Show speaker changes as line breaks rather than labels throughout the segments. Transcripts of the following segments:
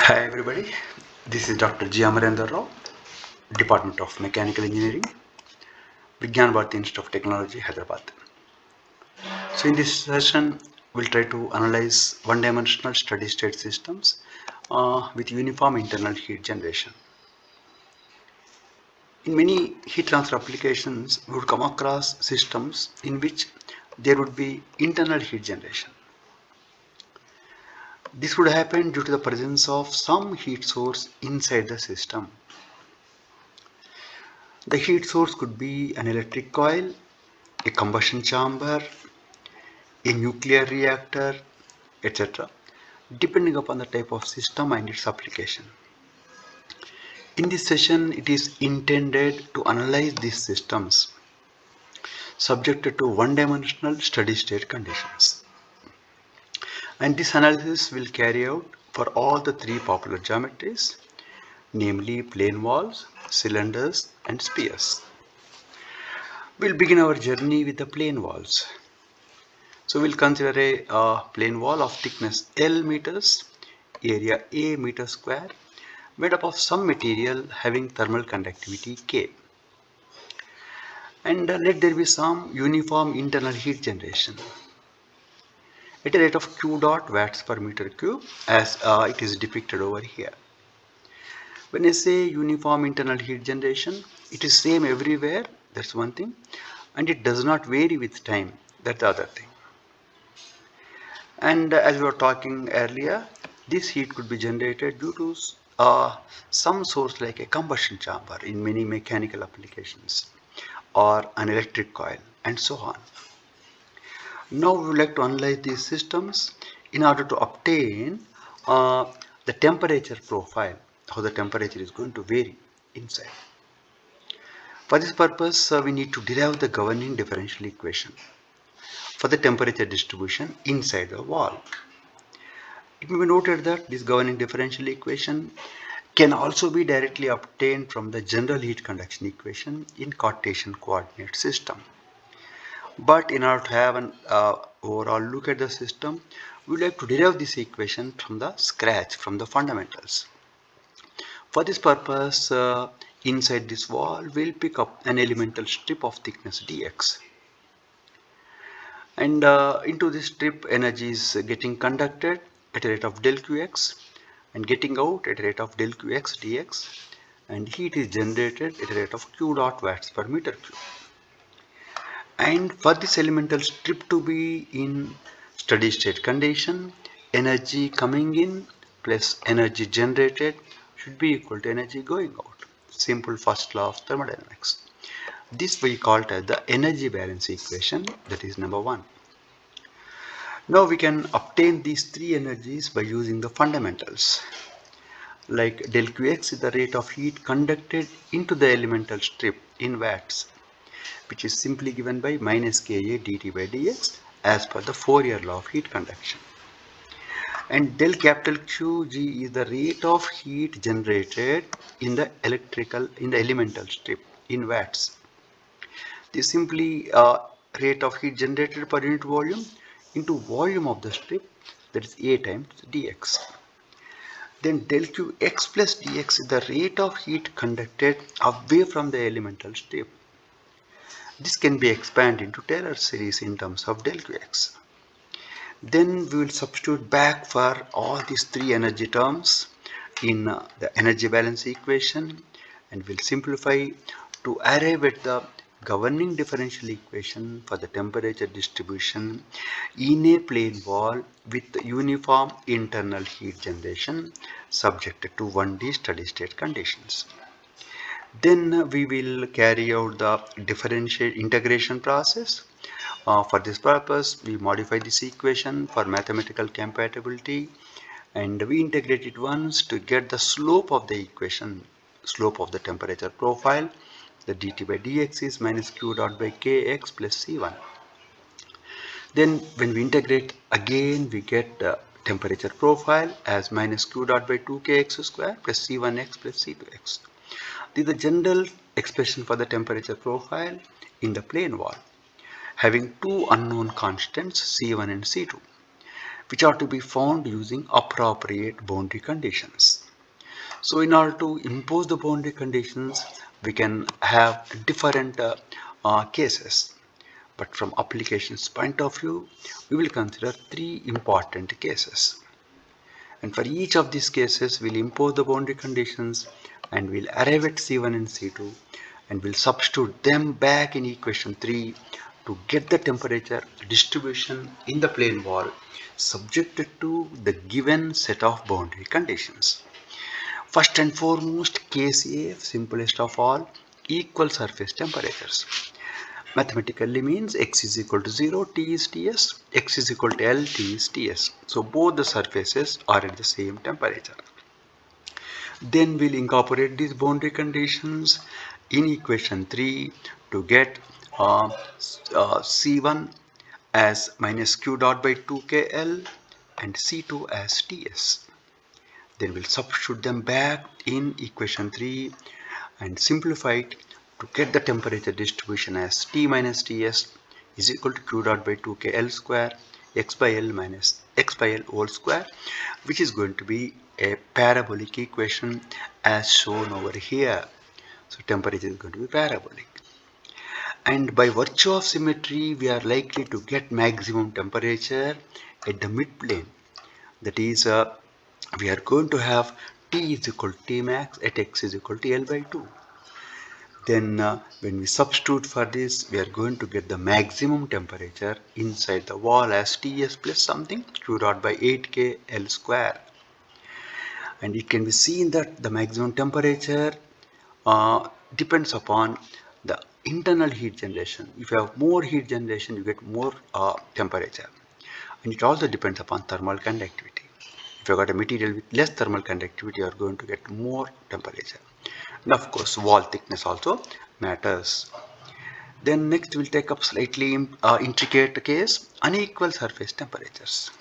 Hi everybody, this is Dr. G. Amarendra Rao, Department of Mechanical Engineering, Vigyan Bharati Institute of Technology, Hyderabad. So in this session, we'll try to analyze one-dimensional steady-state systems with uniform internal heat generation. In many heat transfer applications, we would come across systems in which there would be internal heat generation. This would happen due to the presence of some heat source inside the system. The heat source could be an electric coil, a combustion chamber, a nuclear reactor, etc., depending upon the type of system and its application. In this session, it is intended to analyze these systems subjected to one-dimensional steady-state conditions. And this analysis will carry out for all the three popular geometries, namely plane walls, cylinders, and spheres. We'll begin our journey with the plane walls. So we'll consider a plane wall of thickness L meters, area A meter square, made up of some material having thermal conductivity K. And let there be some uniform internal heat generation at a rate of Q dot watts per meter cube as it is depicted over here. When I say uniform internal heat generation, it is same everywhere, that's one thing, and it does not vary with time, that's the other thing. And as we were talking earlier, this heat could be generated due to some source like a combustion chamber in many mechanical applications or an electric coil and so on. Now we would like to analyze these systems in order to obtain the temperature profile, how the temperature is going to vary inside. For this purpose, we need to derive the governing differential equation for the temperature distribution inside the wall. It may be noted that this governing differential equation can also be directly obtained from the general heat conduction equation in Cartesian coordinate system. But in order to have an overall look at the system, we would like to derive this equation from the scratch, from the fundamentals. For this purpose, inside this wall, we'll pick up an elemental strip of thickness dx. And into this strip, energy is getting conducted at a rate of del qx and getting out at a rate of del qx dx, and heat is generated at a rate of q dot watts per meter cube. And for this elemental strip to be in steady state condition, energy coming in plus energy generated should be equal to energy going out. Simple first law of thermodynamics. This we call it as the energy balance equation, that is number one. Now we can obtain these three energies by using the fundamentals. Like del Qx is the rate of heat conducted into the elemental strip in watts, which is simply given by minus Ka dt by dx as per the Fourier law of heat conduction. And del capital Qg is the rate of heat generated in the elemental strip in watts. This is simply rate of heat generated per unit volume into volume of the strip, that is A times dx. Then del Qx plus dx is the rate of heat conducted away from the elemental strip. This can be expanded into Taylor series in terms of del Qx. Then we will substitute back for all these three energy terms in the energy balance equation, and we'll simplify to arrive at the governing differential equation for the temperature distribution in a plane wall with uniform internal heat generation subjected to 1D steady state conditions. Then we will carry out the differential integration process. For this purpose, we modify this equation for mathematical compatibility, and we integrate it once to get the slope of the equation, slope of the temperature profile. The dt by dx is minus q dot by kx plus c1. Then when we integrate again, we get the temperature profile as minus q dot by 2kx square plus c1x plus c2x. This is the general expression for the temperature profile in the plane wall, having two unknown constants C1 and C2. which are to be found using appropriate boundary conditions. So in order to impose the boundary conditions, we can have different cases. But from applications point of view, we will consider three important cases. And for each of these cases, we'll impose the boundary conditions and we'll arrive at C1 and C2 and we'll substitute them back in equation 3 to get the temperature distribution in the plane wall subjected to the given set of boundary conditions. First and foremost, case A, simplest of all, equal surface temperatures. Mathematically means x is equal to 0, T is Ts, x is equal to L, T is Ts. So both the surfaces are at the same temperature. Then we'll incorporate these boundary conditions in equation 3 to get C1 as minus q dot by 2kl and C2 as Ts. Then we'll substitute them back in equation 3 and simplify it to get the temperature distribution as T minus Ts is equal to q dot by 2kl square x by L minus x by L whole square, which is going to be a parabolic equation as shown over here. So temperature is going to be parabolic. And by virtue of symmetry, we are likely to get maximum temperature at the midplane. That is, we are going to have T is equal to T max at x is equal to L by 2. Then when we substitute for this, we are going to get the maximum temperature inside the wall as Ts plus something q dot by 8k L square. And it can be seen that the maximum temperature depends upon the internal heat generation. If you have more heat generation, you get more temperature. And it also depends upon thermal conductivity. If you have got a material with less thermal conductivity, you are going to get more temperature. And of course, wall thickness also matters. Then next we'll take up slightly intricate case, unequal surface temperatures,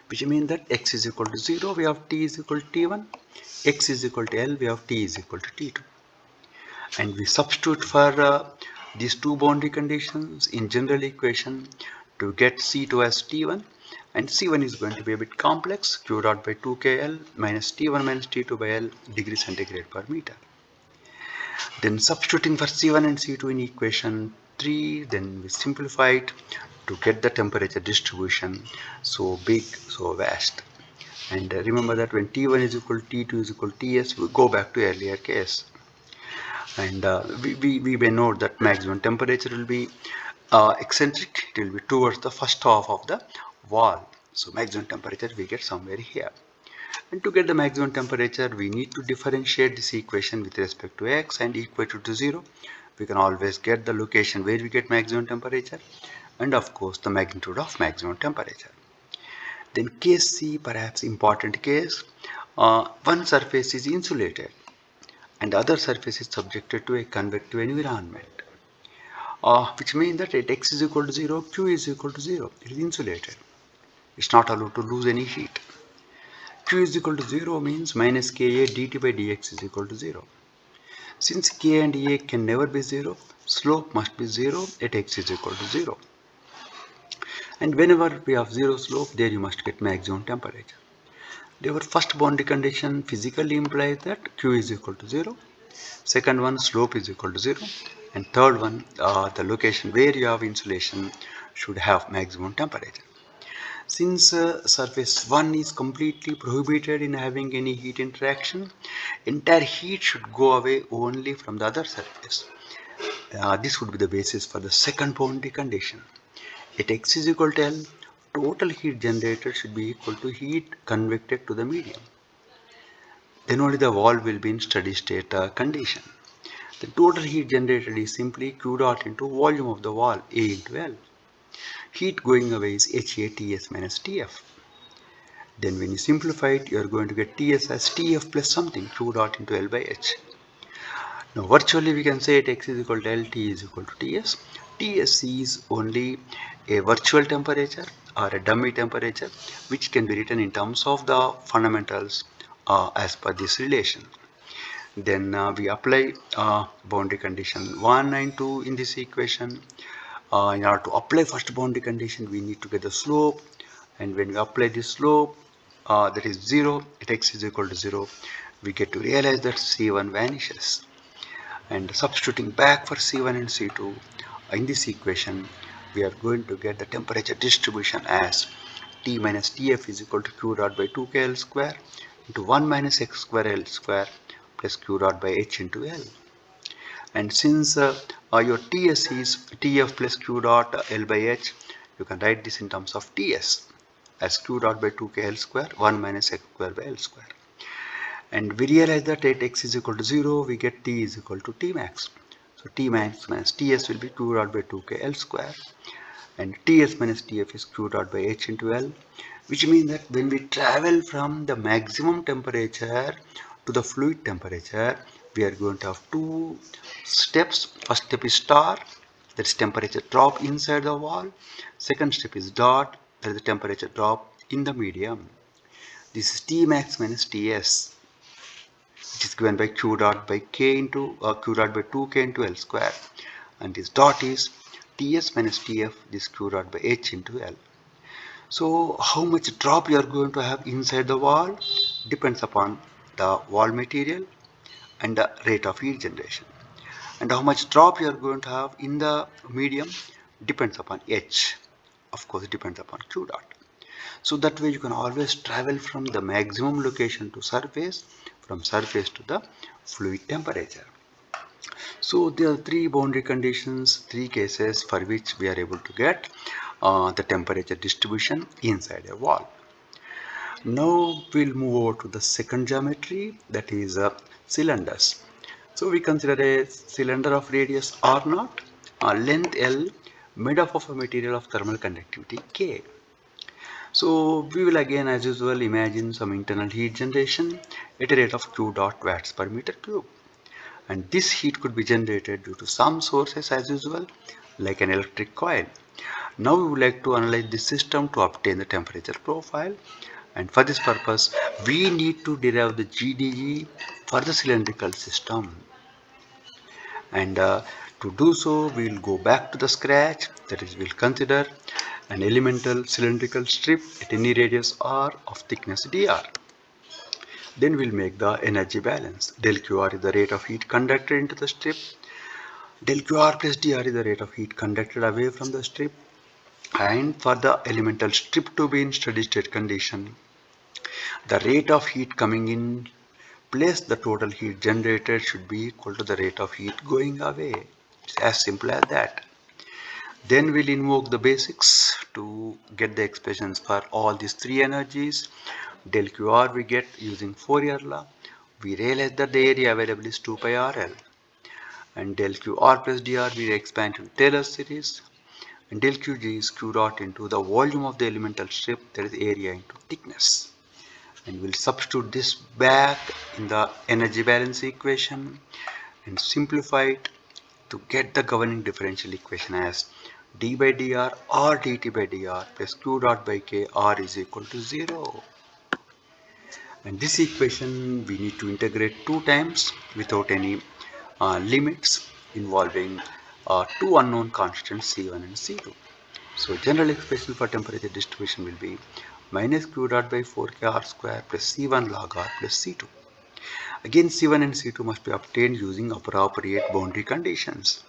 which means that x is equal to 0, we have T is equal to T1, x is equal to L, we have T is equal to T2. And we substitute for these two boundary conditions in general equation to get C2 as T1, and C1 is going to be a bit complex, q dot by 2kl minus T1 minus T2 by L degree centigrade per meter. Then substituting for C1 and C2 in equation 3, then we simplify it to get the temperature distribution so big, so vast. And remember that when T1 is equal to T2 is equal to Ts, we go back to earlier case. And we may note that maximum temperature will be eccentric, it will be towards the first half of the wall. So maximum temperature we get somewhere here. And to get the maximum temperature, we need to differentiate this equation with respect to x and equate it to 0. We can always get the location where we get maximum temperature and of course the magnitude of maximum temperature. Then case C, perhaps important case, one surface is insulated and the other surface is subjected to a convective environment, which means that at x is equal to 0, q is equal to 0, it is insulated. It's not allowed to lose any heat. Q is equal to 0 means minus Ka dt by dx is equal to 0. Since K and A can never be 0, slope must be 0 at x is equal to 0. And whenever we have 0 slope, there you must get maximum temperature. Our first boundary condition physically implies that Q is equal to 0. Second one, slope is equal to 0. And third one, the location where you have insulation should have maximum temperature. Since surface 1 is completely prohibited in having any heat interaction, entire heat should go away only from the other surface. This would be the basis for the second boundary condition. At x is equal to L, total heat generated should be equal to heat convected to the medium. Then only the wall will be in steady state condition. The total heat generated is simply Q dot into volume of the wall, A into L. Heat going away is HATS minus TF. Then when you simplify it, you are going to get TS as TF plus something, Q dot into L by H. Now virtually we can say at x is equal to L, T is equal to TS. TS is only a virtual temperature or a dummy temperature which can be written in terms of the fundamentals as per this relation. Then we apply boundary condition 1 and 2 in this equation. In order to apply first boundary condition, we need to get the slope. and when we apply the slope that is 0 at x is equal to 0, we get to realize that C1 vanishes. And substituting back for C1 and C2 in this equation, we are going to get the temperature distribution as T minus Tf is equal to Q dot by 2kL square into 1 minus x square L square plus Q dot by H into L. And since your Ts is Tf plus Q dot L by H, you can write this in terms of Ts as Q dot by 2kL square 1 minus x square by L square. And we realize that at x is equal to 0, we get T is equal to T max. So T max minus Ts will be Q dot by 2kL square, and Ts minus Tf is Q dot by H into L, which means that when we travel from the maximum temperature to the fluid temperature, we are going to have two steps. First step is star, that is temperature drop inside the wall. Second step is dot, that is the temperature drop in the medium. This is T max minus Ts, which is given by Q dot by K into Q dot by 2K into L square, and this dot is Ts minus Tf, this Q dot by H into L. So how much drop you are going to have inside the wall depends upon the wall material and the rate of heat generation, and how much drop you are going to have in the medium depends upon H, of course depends upon Q dot. So that way you can always travel from the maximum location to surface, from surface to the fluid temperature. So there are three boundary conditions, three cases for which we are able to get the temperature distribution inside a wall. Now we'll move over to the second geometry, that is cylinders. So we consider a cylinder of radius R0, length L, made up of a material of thermal conductivity K. So we will again, as usual, imagine some internal heat generation at a rate of Q dot watts per meter cube. And this heat could be generated due to some sources as usual, like an electric coil. Now we would like to analyze this system to obtain the temperature profile, and for this purpose we need to derive the GDE for the cylindrical system. And to do so, we will go back to the scratch, that is, we'll consider an elemental cylindrical strip at any radius r of thickness dr. Then we'll make the energy balance. Del Qr is the rate of heat conducted into the strip. Del Qr plus dr is the rate of heat conducted away from the strip. And for the elemental strip to be in steady state condition, the rate of heat coming in plus the total heat generated should be equal to the rate of heat going away. It's as simple as that. Then we'll invoke the basics to get the expressions for all these three energies. Del Qr we get using Fourier law. We realize that the area available is 2 pi RL. And del Qr plus dr we expand to Taylor series. And del Qg is Q dot into the volume of the elemental strip, that is area into thickness. And we'll substitute this back in the energy balance equation and simplify it to get the governing differential equation as d by dr or dt by dr plus Q dot by k r is equal to 0. And this equation we need to integrate two times without any limits, involving two unknown constants C1 and C2. So general expression for temperature distribution will be minus Q dot by 4k r square plus C1 log r plus C2. Again, C1 and C2 must be obtained using appropriate boundary conditions.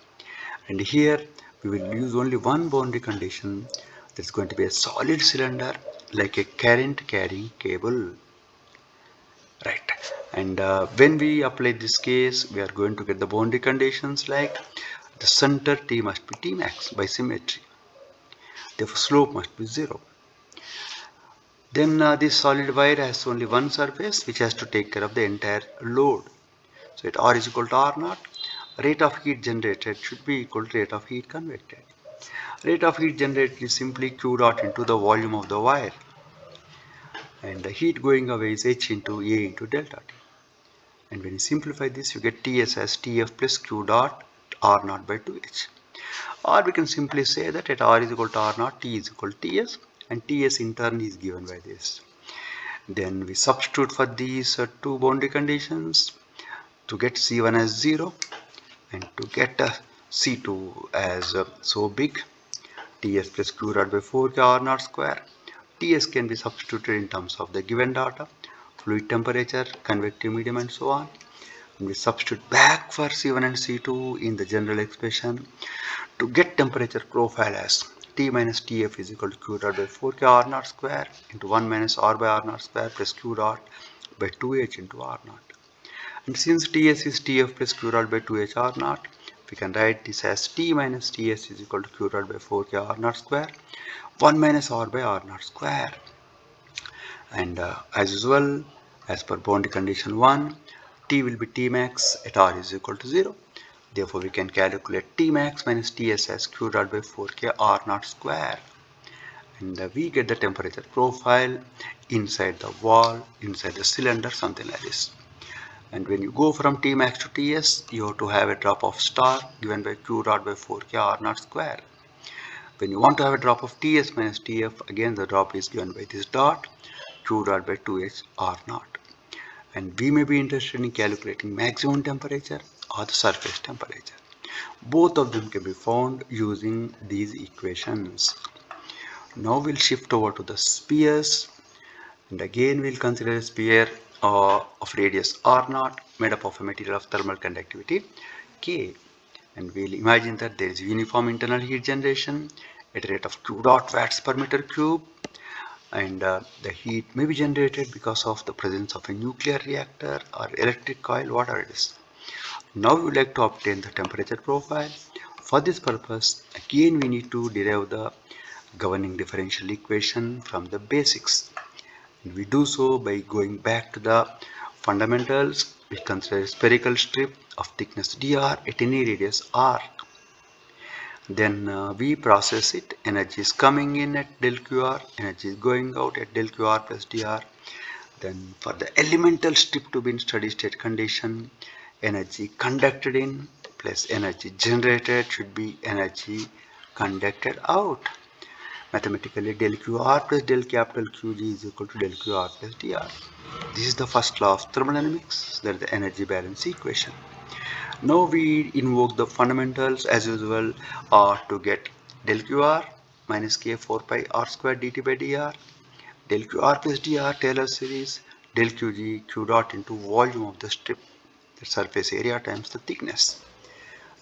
And here we will use only one boundary condition, that's going to be a solid cylinder like a current carrying cable. Right. And when we apply this case, we are going to get the boundary conditions like the center T must be T max by symmetry. Therefore, slope must be 0. Then this solid wire has only one surface which has to take care of the entire load. So at R is equal to R0, rate of heat generated should be equal to rate of heat convected. Rate of heat generated is simply Q dot into the volume of the wire. And the heat going away is H into A into delta T. And when you simplify this, you get Ts as Tf plus Q dot R0 by 2H. Or we can simply say that at R is equal to R0, T is equal to Ts, and Ts in turn is given by this. Then we substitute for these two boundary conditions to get C1 as 0 and to get C2 as so big, Ts plus Q dot by 4k R0 square Ts can be substituted in terms of the given data, fluid temperature, convective medium and so on. And we substitute back for C1 and C2 in the general expression to get temperature profile as T minus Tf is equal to Q dot by 4K R naught square into 1 minus R by R naught square plus Q dot by 2H into R naught. And since Ts is Tf plus Q dot by 2H R naught, we can write this as T minus Ts is equal to Q dot by 4K R naught square 1 minus R by R naught square. And as usual, as per boundary condition 1, T will be T max at R is equal to 0. Therefore, we can calculate T max minus Ts as Q dot by 4K R naught square. And we get the temperature profile inside the wall, inside the cylinder, something like this. And when you go from T max to Ts, you have to have a drop of star given by Q dot by 4K R naught square. When you want to have a drop of Ts minus Tf, again the drop is given by this dot, Q dot by 2H R naught. And we may be interested in calculating maximum temperature or the surface temperature. Both of them can be found using these equations. Now we'll shift over to the spheres, and again we'll consider a sphere of radius R naught made up of a material of thermal conductivity K. And we'll imagine that there is uniform internal heat generation at a rate of Q dot watts per meter cube, and the heat may be generated because of the presence of a nuclear reactor or electric coil, whatever it is. Now we would like to obtain the temperature profile. For this purpose, again we need to derive the governing differential equation from the basics. And we do so by going back to the fundamentals. We consider a spherical strip of thickness dr at any radius r. Then we process it. Energy is coming in at del qr, energy is going out at del qr plus dr. Then for the elemental strip to be in steady state condition, energy conducted in plus energy generated should be energy conducted out. Mathematically, del qr plus del capital Qg is equal to del qr plus dr. This is the first law of thermodynamics, that is the energy balance equation. Now we invoke the fundamentals as usual to get del qr minus k 4 pi r square dt by dr, del qr plus dr Taylor series, del qg q dot into volume of the strip, the surface area times the thickness.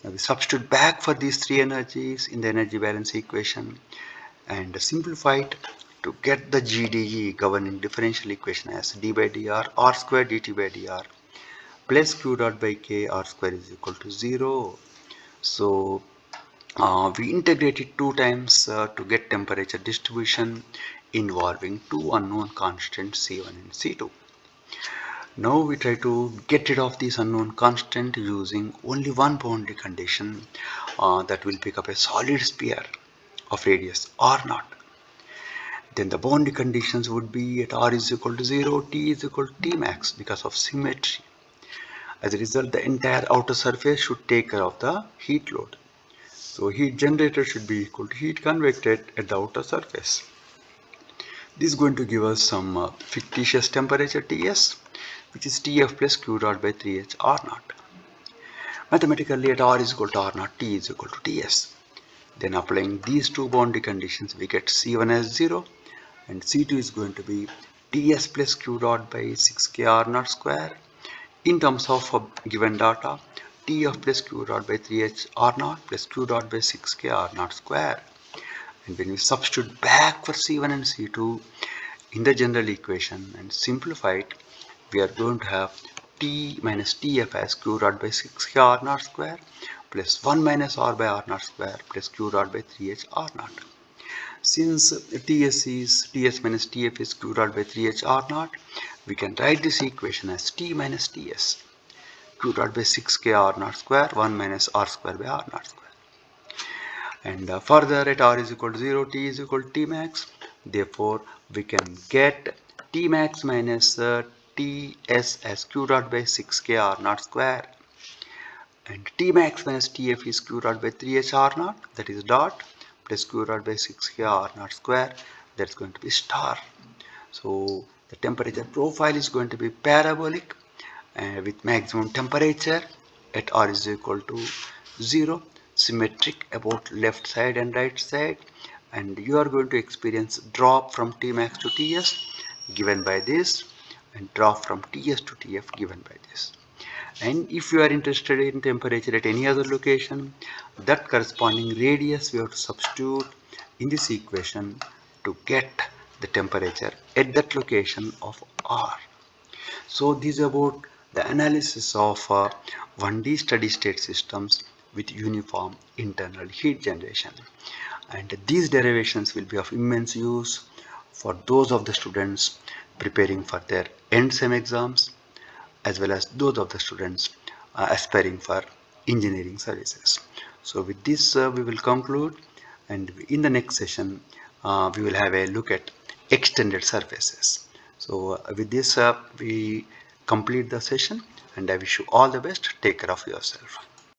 Now we substitute back for these three energies in the energy balance equation and simplify it to get the GDE, governing differential equation, as d by dr r square dt by dr plus q dot by k r square is equal to 0. So we integrate it 2 times to get temperature distribution involving 2 unknown constants C1 and C2. Now we try to get rid of this unknown constant using only one boundary condition that will pick up a solid sphere of radius r naught. Then the boundary conditions would be at r is equal to 0, T is equal to T max because of symmetry. As a result, the entire outer surface should take care of the heat load. So heat generated should be equal to heat convected at the outer surface. This is going to give us some fictitious temperature Ts, which is Tf plus Q dot by 3H R naught. Mathematically, at r is equal to r naught, T is equal to Ts. Then applying these two boundary conditions, we get C1 as 0 and C2 is going to be Ts plus Q dot by 6K R naught square in terms of given data, Tf plus Q dot by 3H R naught plus Q dot by 6K R naught square. And when we substitute back for C1 and C2 in the general equation and simplify it, we are going to have T minus Tf as Q dot by 6K R naught square plus 1 minus R by R naught square plus Q dot by 3H R naught. Since Ts minus Tf is Q dot by 3H R naught, we can write this equation as T minus Ts, Q dot by 6K R naught square, 1 minus R square by R naught square. And further, at r is equal to 0, T is equal to T max. Therefore, we can get T max minus Ts as Q dot by 6K R naught square. And T max minus Tf is Q dot by 3H R naught, that is dot, plus Q dot by 6K R naught square, that's going to be star. So the temperature profile is going to be parabolic with maximum temperature at r is equal to 0, symmetric about left side and right side, and you are going to experience drop from Tmax to Ts given by this, and drop from Ts to Tf given by this. And if you are interested in temperature at any other location, that corresponding radius we have to substitute in this equation to get the temperature at that location of R. So this is about the analysis of 1D steady state systems with uniform internal heat generation. And these derivations will be of immense use for those of the students preparing for their end sem exams, as well as those of the students aspiring for engineering services. So with this we will conclude, and in the next session we will have a look at extended surfaces. So with this we complete the session, and I wish you all the best. Take care of yourself.